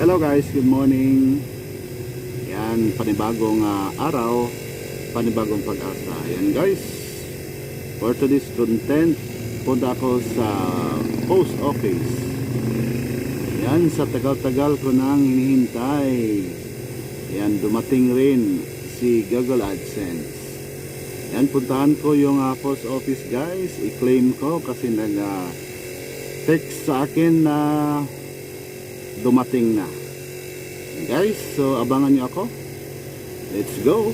Hello guys, good morning. Yan, panibagong araw, panibagong pag-asa. Yan guys, for today's content, punta ako sa post office. Yan, sa tagal-tagal ko nang hinihintay. Yan, dumating rin si Google AdSense. Yan, puntahan ko yung post office guys. I-claim ko kasi nag-text sa akin na dumating na. Guys, so abangan nyo ako. Let's go.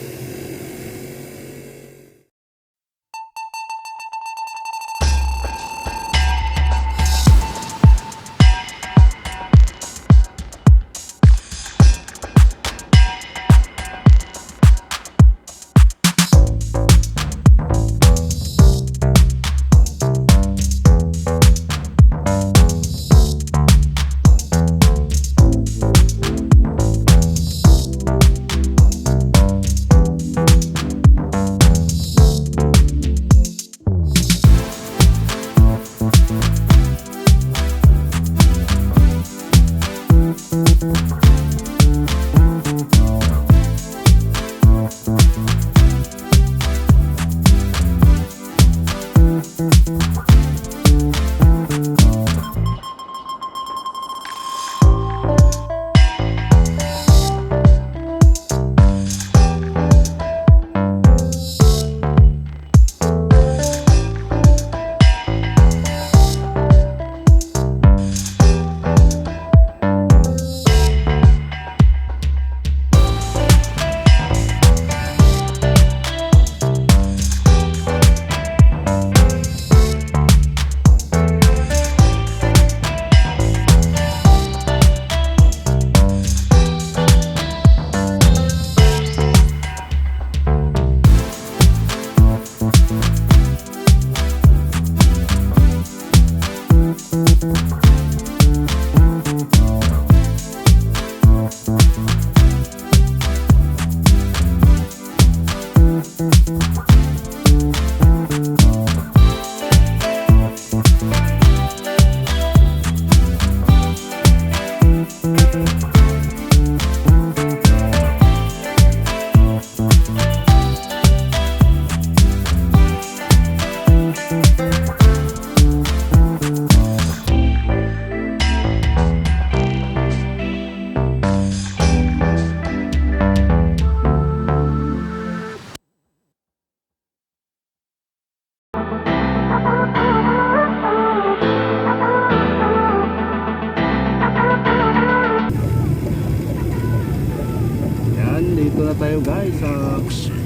Dito na tayo guys sa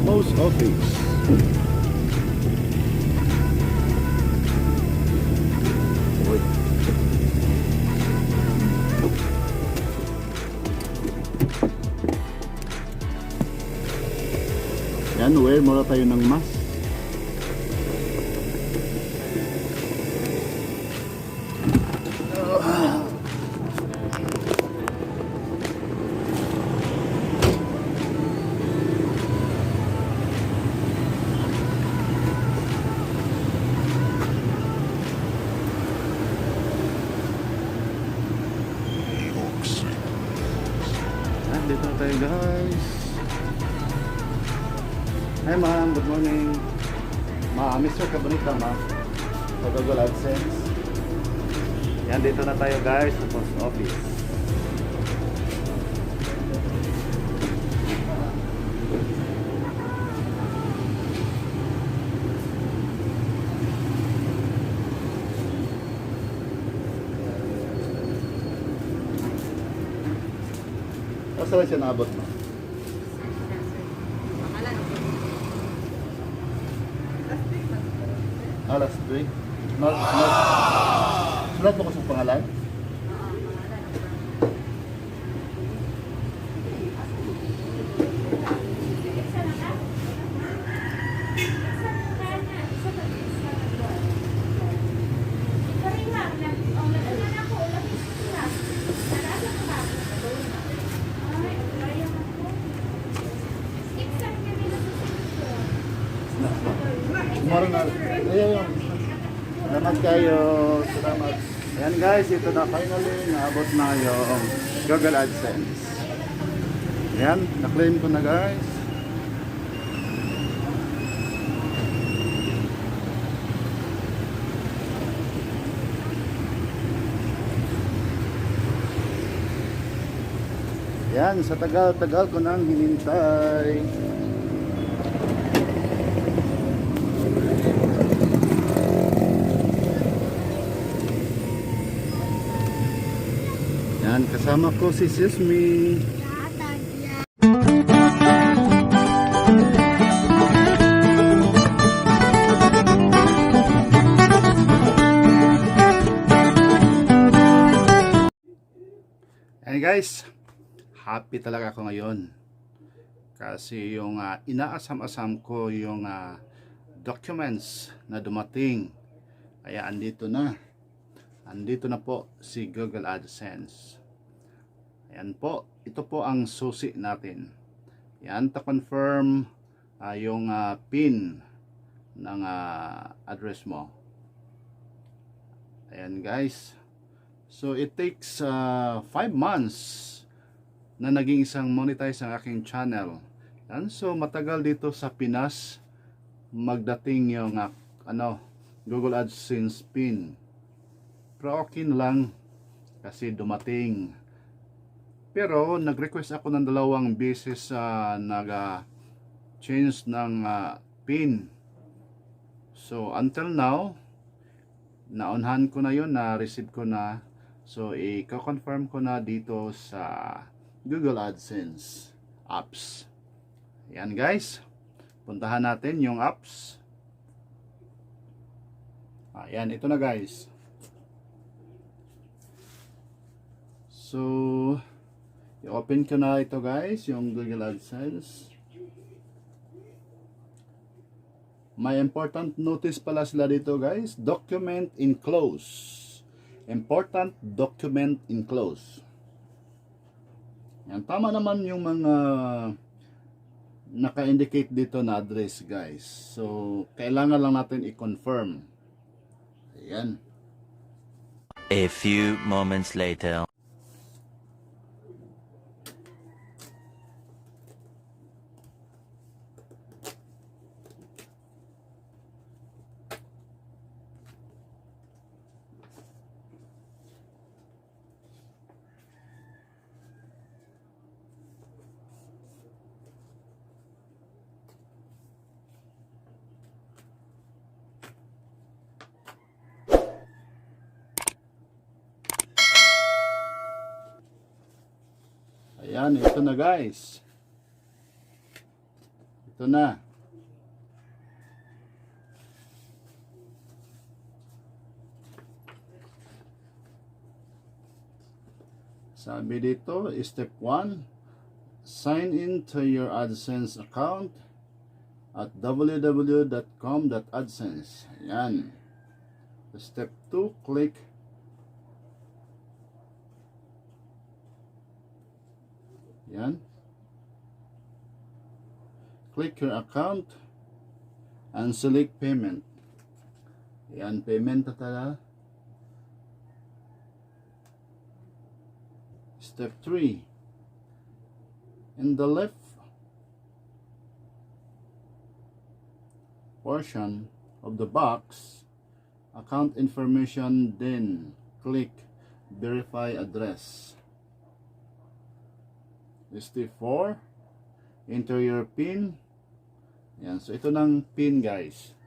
post office. Yan, wear muna tayo ng mask. Dito na tayo guys. Hi ma'am, good morning. Mr. Cabanita ma'am, sa Google AdSense. Yan, dito na tayo guys sa post office. Saan siya naabot mo? Last week? Sulat mo ko sa pangalan? Tomorrow na. Ayun. Salamat kayo. Salamat. Ayan guys, ito na finally, naabot na yung Google AdSense. Ayan, na-claim ko na guys. Ayan, sa tagal-tagal ko nang hinintay. Yan, kasama ko si Sismi. And guys, happy talaga ako ngayon. Kasi yung inaasam-asam ko yung documents na dumating. Kaya andito na. Andito na po si Google AdSense. Ayan po, ito po ang susi natin. Yan, to confirm yung PIN ng address mo. Ayan guys. So it takes 5 months na naging isang monetize ang aking channel. Yan, so matagal dito sa Pinas magdating yung Google AdSense PIN. Pero okay na lang kasi dumating. Pero nag-request ako ng 2 beses nag-change ng PIN. So until now, naunhan ko na yun, na-receive ko na. So i-confirm ko na dito sa Google AdSense apps. Yan guys, puntahan natin yung apps. Ayan, ito na guys. So i-open ko na ito guys, yung Google AdSense. May important notice pala sila dito guys. Document enclosed. Important document enclosed. Yan, tama naman yung mga naka-indicate dito na address guys. So kailangan lang natin i-confirm. Ayan. A few moments later. Ayan, ito na guys. Ito na. Sabi dito, step 1, sign in to your AdSense account at www.com.adsense. Ayan. Step 2, click yan. Click your account and select payment. Yan, payment tala. Step 3. In the left portion of the box, account information, then click verify address. Step 4, enter your PIN. Yan, so ito ng PIN guys.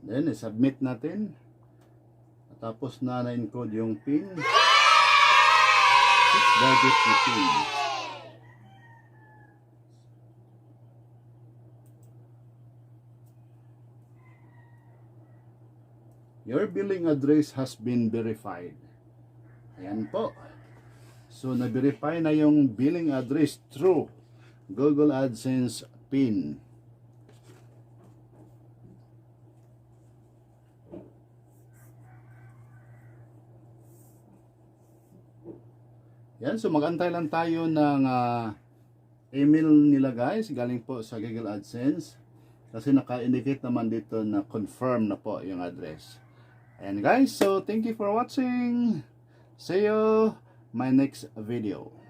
Then, submit natin. Tapos na na-encode yung PIN. 6-digit na PIN. Your billing address has been verified. Ayan po. So, na-verify na yung billing address through Google AdSense PIN. Yan, so magantay lang tayo ng email nila guys, galing po sa Google AdSense. Kasi naka-indicate naman dito na confirm na po yung address. Ayan guys, so thank you for watching. See you my next video.